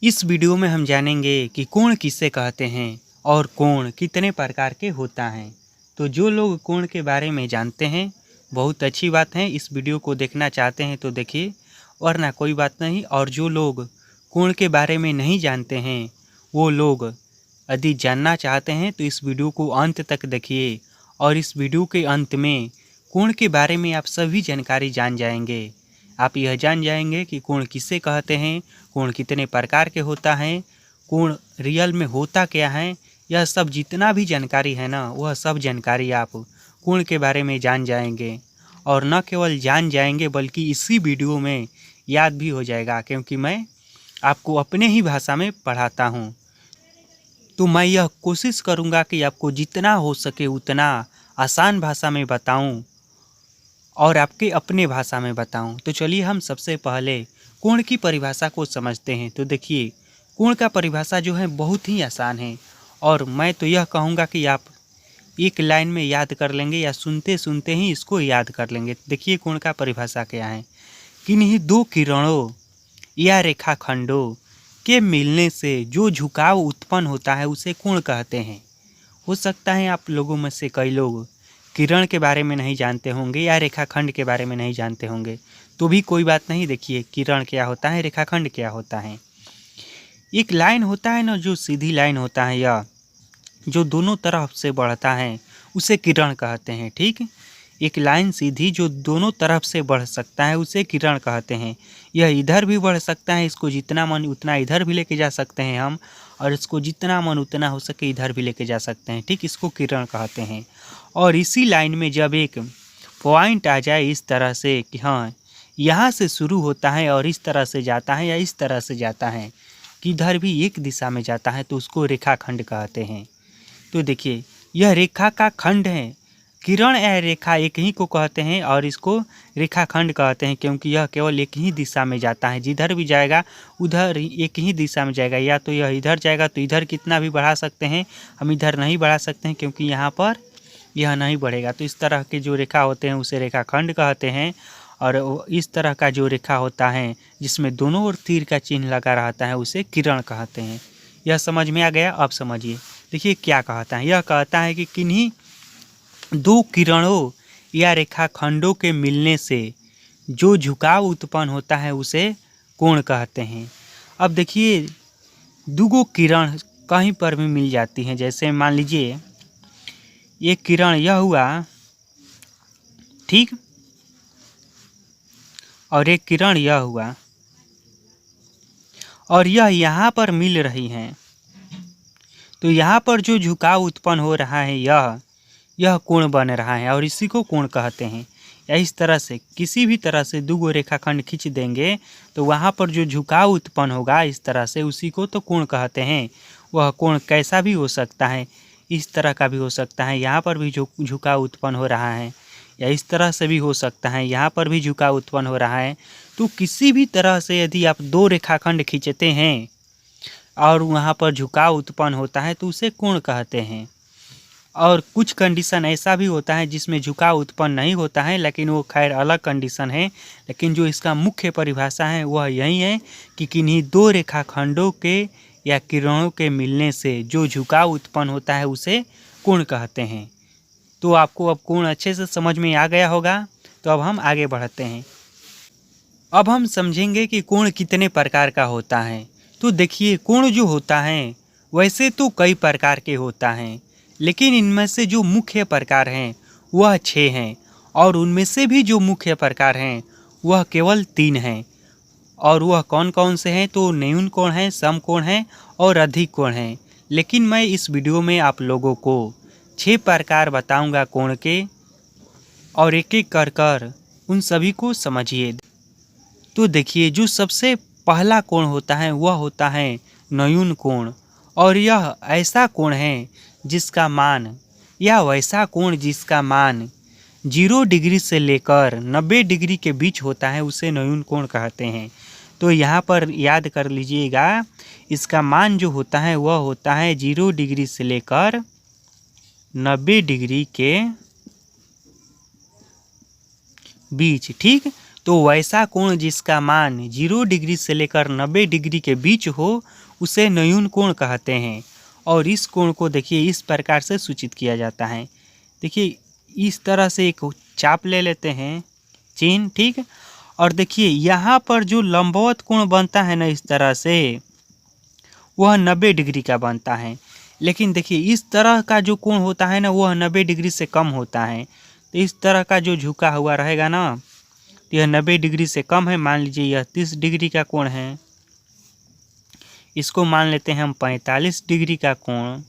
इस वीडियो में हम जानेंगे कि कोण किसे कहते हैं और कोण कितने प्रकार के होता है। तो जो लोग कोण के बारे में जानते हैं बहुत अच्छी बात है, इस वीडियो को देखना चाहते हैं तो देखिए, वरना कोई बात नहीं। और जो लोग कोण के बारे में नहीं जानते हैं वो लोग यदि जानना चाहते हैं तो इस वीडियो को अंत तक देखिए। और इस वीडियो के अंत में कोण के बारे में आप सभी जानकारी जान जाएंगे। आप यह जान जाएंगे कि कोण किसे कहते हैं, कोण कितने प्रकार के होता है, कोण रियल में होता क्या है। यह सब जितना भी जानकारी है ना, वह सब जानकारी आप कोण के बारे में जान जाएंगे। और न केवल जान जाएंगे बल्कि इसी वीडियो में याद भी हो जाएगा, क्योंकि मैं आपको अपने ही भाषा में पढ़ाता हूँ। तो मैं यह कोशिश करूँगा कि आपको जितना हो सके उतना आसान भाषा में बताऊँ और आपके अपने भाषा में बताऊं। तो चलिए हम सबसे पहले कोण की परिभाषा को समझते हैं। तो देखिए, कोण का परिभाषा जो है बहुत ही आसान है और मैं तो यह कहूँगा कि आप एक लाइन में याद कर लेंगे या सुनते सुनते ही इसको याद कर लेंगे। देखिए कोण का परिभाषा क्या है। किन्हीं दो किरणों या रेखाखंडों के मिलने से जो झुकाव उत्पन्न होता है उसे कोण कहते हैं। हो सकता है आप लोगों में से कई लोग किरण के बारे में नहीं जानते होंगे या रेखाखंड के बारे में नहीं जानते होंगे, तो भी कोई बात नहीं। देखिए किरण क्या होता है, रेखाखंड क्या होता है। एक लाइन होता है ना, जो सीधी लाइन होता है या जो दोनों तरफ से बढ़ता है उसे किरण कहते हैं। ठीक, एक लाइन सीधी जो दोनों तरफ से बढ़ सकता है उसे किरण कहते हैं। यह इधर भी बढ़ सकता है, इसको जितना मन उतना इधर भी लेके जा सकते हैं हम, और इसको जितना मन उतना हो सके इधर भी लेके जा सकते हैं। ठीक, इसको किरण कहते हैं। और इसी लाइन में जब एक पॉइंट आ जाए इस तरह से कि हाँ यहाँ से शुरू होता है और इस तरह से जाता है या इस तरह से जाता है कि इधर भी एक दिशा में जाता है, तो उसको रेखाखंड कहते हैं। तो देखिए यह रेखा का खंड है। किरण या रेखा एक ही को कहते हैं और इसको रेखाखंड कहते हैं, क्योंकि यह केवल एक ही दिशा में जाता है। जिधर भी जाएगा उधर एक ही दिशा में जाएगा। या तो यह इधर जाएगा तो इधर कितना भी बढ़ा सकते हैं, हम इधर नहीं बढ़ा सकते हैं क्योंकि यहाँ पर यह नहीं बढ़ेगा। तो इस तरह के जो रेखा होते हैं उसे रेखाखंड कहते हैं। और इस तरह का जो रेखा होता है जिसमें दोनों ओर तीर का चिन्ह लगा रहता है उसे किरण कहते हैं। यह समझ में आ गया। अब समझिए, देखिए क्या कहता है। यह कहता है कि किन्हीं दो किरणों या रेखाखंडों के मिलने से जो झुकाव उत्पन्न होता है उसे कोण कहते हैं। अब देखिए, दो किरण कहीं पर भी मिल जाती हैं। जैसे मान लीजिए एक किरण यह हुआ, ठीक, और एक किरण यह हुआ, और यह यहाँ पर मिल रही हैं, तो यहाँ पर जो झुकाव उत्पन्न हो रहा है यह कोण बन रहा है और इसी को कोण कहते हैं। या इस तरह से किसी भी तरह से दो रेखाखंड खींच देंगे तो वहाँ पर जो झुकाव उत्पन्न होगा इस तरह से, उसी को तो कोण कहते हैं। वह कोण कैसा भी हो सकता है, इस तरह का भी हो सकता है, यहाँ पर भी झुकाव उत्पन्न हो रहा है, या इस तरह से भी हो सकता है, यहाँ पर भी झुकाव उत्पन्न हो रहा है। तो किसी भी तरह से यदि आप दो रेखाखंड खींचते हैं और वहाँ पर झुकाव उत्पन्न होता है तो उसे कोण कहते हैं। और कुछ कंडीशन ऐसा भी होता है जिसमें झुकाव उत्पन्न नहीं होता है, लेकिन वो खैर अलग कंडीशन है। लेकिन जो इसका मुख्य परिभाषा है वह यही है कि किन्हीं दो रेखाखंडों के या किरणों के मिलने से जो झुकाव उत्पन्न होता है उसे कोण कहते हैं। तो आपको अब कोण अच्छे से समझ में आ गया होगा। तो अब हम आगे बढ़ते हैं। अब हम समझेंगे कि कोण कितने प्रकार का होता है। तो देखिए, कोण जो होता है वैसे तो कई प्रकार के होता है, लेकिन इनमें से जो मुख्य प्रकार हैं वह 6 हैं, और उनमें से भी जो मुख्य प्रकार हैं वह केवल 3 हैं। और वह कौन कौन से हैं? तो न्यून कोण हैं, समकोण हैं और अधिक कोण हैं। लेकिन मैं इस वीडियो में आप लोगों को 6 प्रकार बताऊंगा कोण के, और एक एक कर उन सभी को समझिए। तो देखिए, जो सबसे पहला कोण होता है वह होता है न्यून कोण। और यह ऐसा कोण है जिसका मान, या वैसा कोण जिसका मान 0 डिग्री से लेकर 90 डिग्री के बीच होता है उसे न्यून कोण कहते हैं। तो यहाँ पर याद कर लीजिएगा, इसका मान जो होता है वह होता है 0 डिग्री से लेकर 90 डिग्री के बीच। ठीक, तो वैसा कोण जिसका मान 0 डिग्री से लेकर 90 डिग्री के बीच हो उसे न्यून कोण कहते हैं। और इस कोण को देखिए इस प्रकार से सूचित किया जाता है। देखिए इस तरह से एक चाप ले लेते हैं, चिन्ह, ठीक। और देखिए यहाँ पर जो लंबवत कोण बनता है ना इस तरह से, वह 90 डिग्री का बनता है। लेकिन देखिए इस तरह का जो कोण होता है ना वह 90 डिग्री से कम होता है। तो इस तरह का जो झुका हुआ रहेगा ना, तो यह 90 डिग्री से कम है। मान लीजिए यह 30 डिग्री का कोण है, इसको मान लेते हैं हम 45 डिग्री का कोण।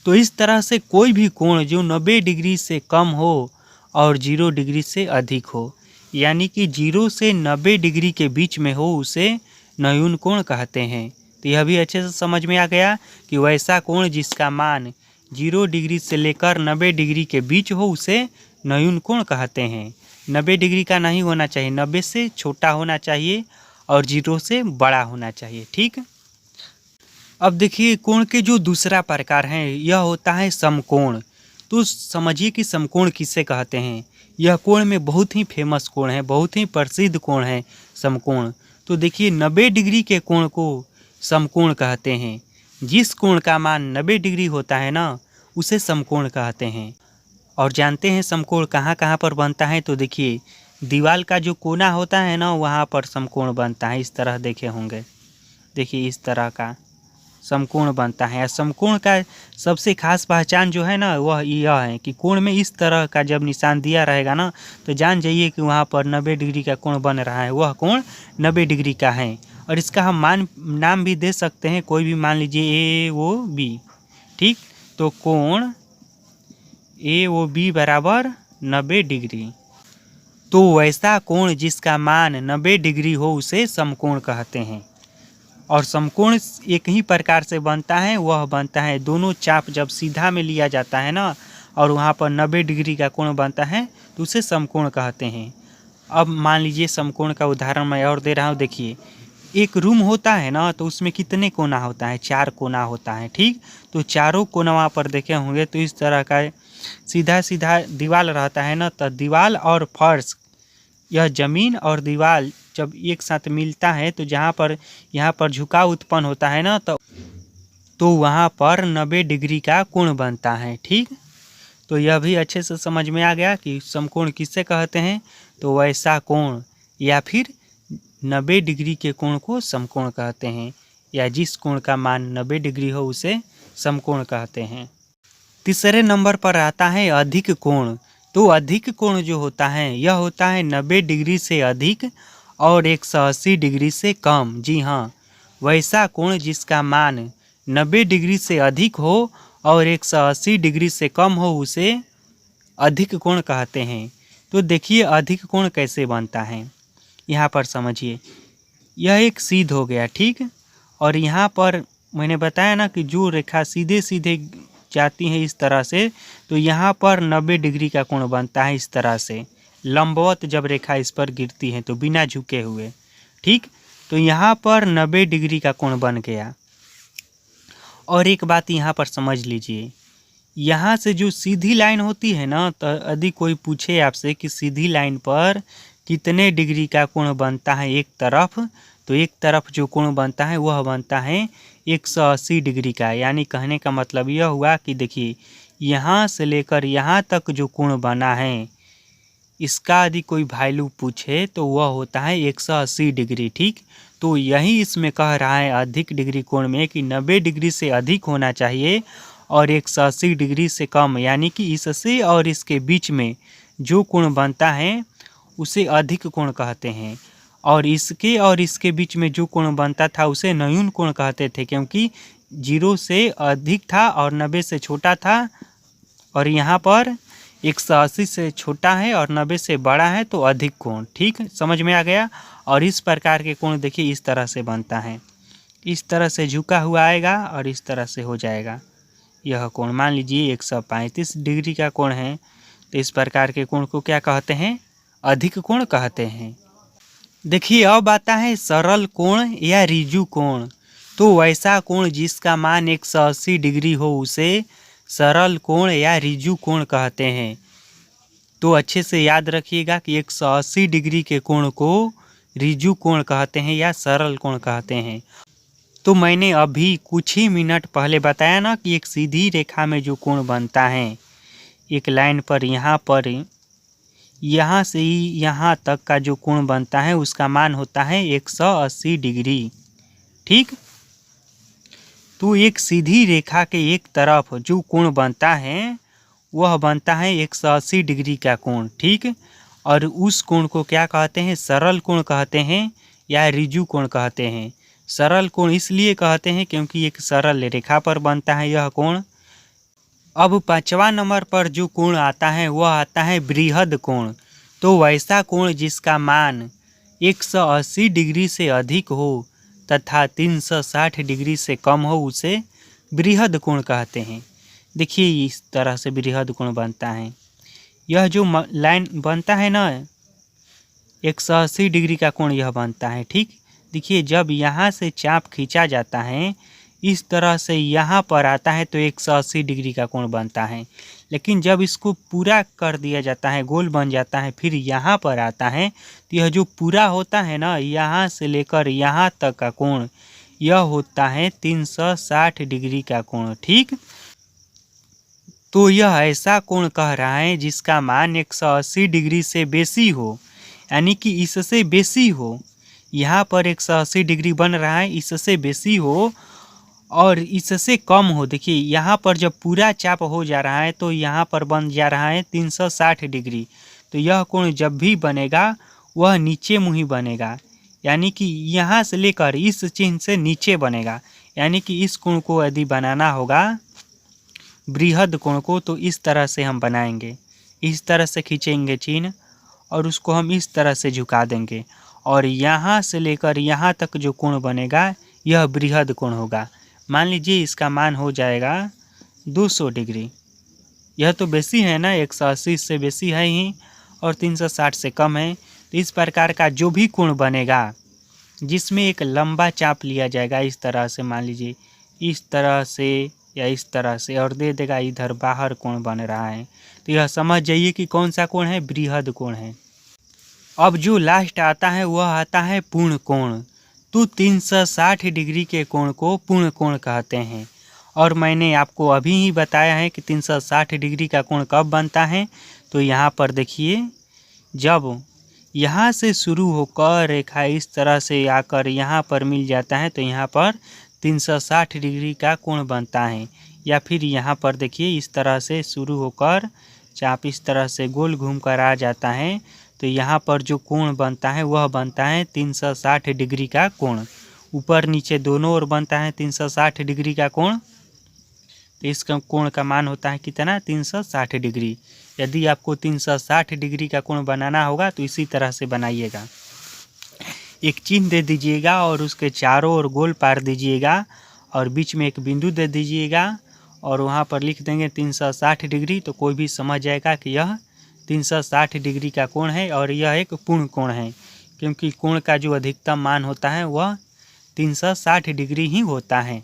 तो इस तरह से कोई भी कोण जो 90 डिग्री से कम हो और 0 डिग्री से अधिक हो, यानी कि 0 से 90 डिग्री के बीच में हो, उसे न्यून कोण कहते हैं। तो यह भी अच्छे से समझ में आ गया कि वैसा कोण जिसका मान 0 डिग्री से लेकर 90 डिग्री के बीच हो उसे न्यून कोण कहते हैं। 90 डिग्री का नहीं होना चाहिए, 90 से छोटा होना चाहिए और 0 से बड़ा होना चाहिए, ठीक। अब देखिए कोण के जो दूसरा प्रकार है यह होता है समकोण। तो समझिए कि समकोण किसे कहते हैं। यह कोण में बहुत ही फेमस कोण है, बहुत ही प्रसिद्ध कोण है समकोण। तो देखिए 90 डिग्री के कोण को समकोण कहते हैं। जिस कोण का मान 90 डिग्री होता है ना उसे समकोण कहते हैं। और जानते हैं समकोण कहाँ कहाँ पर बनता है। तो देखिए दीवार का जो कोना होता है ना वहाँ पर समकोण बनता है। इस तरह देखे होंगे, देखिए इस तरह का समकोण बनता है। समकोण का सबसे खास पहचान जो है ना वह यह है कि कोण में इस तरह का जब निशान दिया रहेगा ना तो जान जाइए कि वहाँ पर 90 डिग्री का कोण बन रहा है, वह कोण 90 डिग्री का है। और इसका हम नाम भी दे सकते हैं, कोई भी मान लीजिए AOB, ठीक। तो कोण AOB बराबर 90 डिग्री। तो वैसा कोण जिसका मान 90 डिग्री हो उसे समकोण कहते हैं। और समकोण एक ही प्रकार से बनता है, वह बनता है दोनों चाप जब सीधा में लिया जाता है ना और वहाँ पर 90 डिग्री का कोण बनता है तो उसे समकोण कहते हैं। अब मान लीजिए समकोण का उदाहरण मैं और दे रहा हूँ। देखिए एक रूम होता है ना तो उसमें कितने कोना होता है, 4 कोना होता है, ठीक। तो चारों कोना वहाँ पर देखे होंगे तो इस तरह का सीधा सीधा दीवार रहता है ना, तो दीवार और फर्श, यह जमीन और दीवार जब एक साथ मिलता है तो जहाँ पर यहाँ पर झुकाव उत्पन्न होता है ना तो वहाँ पर 90 डिग्री का कोण बनता है, ठीक। तो यह भी अच्छे से समझ में आ गया कि समकोण किससे कहते हैं। तो वैसा कोण या फिर 90 डिग्री के कोण को समकोण कहते हैं, या जिस कोण का मान 90 डिग्री हो उसे समकोण कहते हैं। तीसरे नंबर पर आता है अधिक कोण। तो अधिक कोण जो होता है यह होता है 90 डिग्री से अधिक और 180 डिग्री से कम। जी हाँ, वैसा कोण जिसका मान 90 डिग्री से अधिक हो और 180 डिग्री से कम हो उसे अधिक कोण कहते हैं। तो देखिए अधिक कोण कैसे बनता है, यहाँ पर समझिए। यह एक सीध हो गया, ठीक। और यहाँ पर मैंने बताया ना कि जो रेखा सीधे सीधे जाती है इस तरह से, तो यहाँ पर 90 डिग्री का कोण बनता है इस तरह से। लंबवत जब रेखा इस पर गिरती है तो बिना झुके हुए, ठीक। तो यहाँ पर 90 डिग्री का कोण बन गया। और एक बात यहाँ पर समझ लीजिए, यहाँ से जो सीधी लाइन होती है ना, तो यदि कोई पूछे आपसे कि सीधी लाइन पर कितने डिग्री का कोण बनता है एक तरफ, तो एक तरफ जो कोण बनता है वह बनता है 180 डिग्री का। यानी कहने का मतलब यह हुआ कि देखिए यहाँ से लेकर यहाँ तक जो कोण बना है इसका यदि कोई वैल्यू पूछे तो वह होता है 180 डिग्री, ठीक। तो यही इसमें कह रहा है अधिक डिग्री कोण में कि 90 डिग्री से अधिक होना चाहिए और 180 डिग्री से कम, यानी कि इससे और इसके बीच में जो कोण बनता है उसे अधिक कोण कहते हैं। और इसके और इसके बीच में जो कोण बनता था उसे न्यून कोण कहते थे, क्योंकि 0 से अधिक था और 90 से छोटा था, और यहाँ पर 180 से छोटा है और 90 से बड़ा है तो अधिक कोण, ठीक। समझ में आ गया। और इस प्रकार के कोण देखिए इस तरह से बनता है, इस तरह से झुका हुआ आएगा और इस तरह से हो जाएगा यह कोण। मान लीजिए 135 डिग्री का कोण है, तो इस प्रकार के कोण को क्या कहते हैं, अधिक कोण कहते हैं। देखिए अब आता है सरल कोण या रिजु कोण। तो वैसा कोण जिसका मान 180 डिग्री हो उसे सरल कोण या रिजु कोण कहते हैं। तो अच्छे से याद रखिएगा कि 180 डिग्री के कोण को ऋजु कोण कहते हैं या सरल कोण कहते हैं। तो मैंने अभी कुछ ही मिनट पहले बताया ना कि एक सीधी रेखा में जो कोण बनता है एक लाइन पर यहाँ से ही यहाँ तक का जो कोण बनता है उसका मान होता है 180 डिग्री। ठीक, तो एक सीधी रेखा के एक तरफ जो कोण बनता है वह बनता है 180 डिग्री का कोण। ठीक, और उस कोण को क्या कहते हैं? सरल कोण कहते हैं या ऋजु कोण कहते हैं। सरल कोण इसलिए कहते हैं क्योंकि एक सरल रेखा पर बनता है यह कोण। अब 5वां नंबर पर जो कोण आता है वह आता है बृहद कोण। तो वैसा कोण जिसका मान 180 डिग्री से अधिक हो तथा 360 डिग्री से कम हो उसे बृहद कोण कहते हैं। देखिए इस तरह से बृहद कोण बनता है। यह जो लाइन बनता है ना 180 डिग्री का कोण यह बनता है। ठीक, देखिए जब यहाँ से चाप खींचा जाता है इस तरह से यहाँ पर आता है तो 180 डिग्री का कोण बनता है। लेकिन जब इसको पूरा कर दिया जाता है, गोल बन जाता है, फिर यहाँ पर आता है तो यह जो पूरा होता है ना यहाँ से लेकर यहाँ तक का कोण यह होता है 360 डिग्री का कोण। ठीक, तो यह ऐसा कोण कह रहा है जिसका मान 180 डिग्री से बेसी हो, यानी कि इससे बेसी हो। यहाँ पर 180 डिग्री बन रहा है, इससे बेसी हो और इससे कम हो। देखिए यहाँ पर जब पूरा चाप हो जा रहा है तो यहाँ पर बन जा रहा है 360 डिग्री। तो यह कोण जब भी बनेगा वह नीचे मुँही बनेगा, यानी कि यहाँ से लेकर इस चिन्ह से नीचे बनेगा। यानी कि इस कोण को यदि बनाना होगा बृहद कोण को तो इस तरह से हम बनाएंगे, इस तरह से खींचेंगे चिन्ह और उसको हम इस तरह से झुका देंगे और यहाँ से लेकर यहाँ तक जो कोण बनेगा यह बृहद कोण होगा। मान लीजिए इसका मान हो जाएगा 200 डिग्री। यह तो बेसी है ना, 180 से बेसी है ही और 360 से कम है। तो इस प्रकार का जो भी कोण बनेगा जिसमें एक लंबा चाप लिया जाएगा इस तरह से, मान लीजिए इस तरह से या इस तरह से, और दे देगा इधर बाहर कोण बन रहा है, तो यह समझ जाइए कि कौन सा कोण है, बृहद कोण है। अब जो लास्ट आता है वह आता है पूर्ण कोण। तो 360 डिग्री के कोण को पूर्ण कोण कहते हैं। और मैंने आपको अभी ही बताया है कि 360 डिग्री का कोण कब बनता है। तो यहाँ पर देखिए जब यहाँ से शुरू होकर रेखा इस तरह से आकर यहाँ पर मिल जाता है तो यहाँ पर 360 डिग्री का कोण बनता है। या फिर यहाँ पर देखिए इस तरह से शुरू होकर चाप इस तरह से गोल घूमकर आ जाता है तो यहाँ पर जो कोण बनता है वह बनता है 360 डिग्री का कोण। ऊपर नीचे दोनों ओर बनता है 360 डिग्री का कोण। तो इस कोण का मान होता है कितना, 360 डिग्री। यदि आपको 360 डिग्री का कोण बनाना होगा तो इसी तरह से बनाइएगा। एक चिन्ह दे दीजिएगा और उसके चारों ओर गोल पार दीजिएगा और बीच में एक बिंदु दे दीजिएगा और वहाँ पर लिख देंगे 360 डिग्री। तो कोई भी समझ जाएगा कि यह 360 डिग्री का कोण है और यह एक पूर्ण कोण है, क्योंकि कोण का जो अधिकतम मान होता है वह 360 डिग्री ही होता है।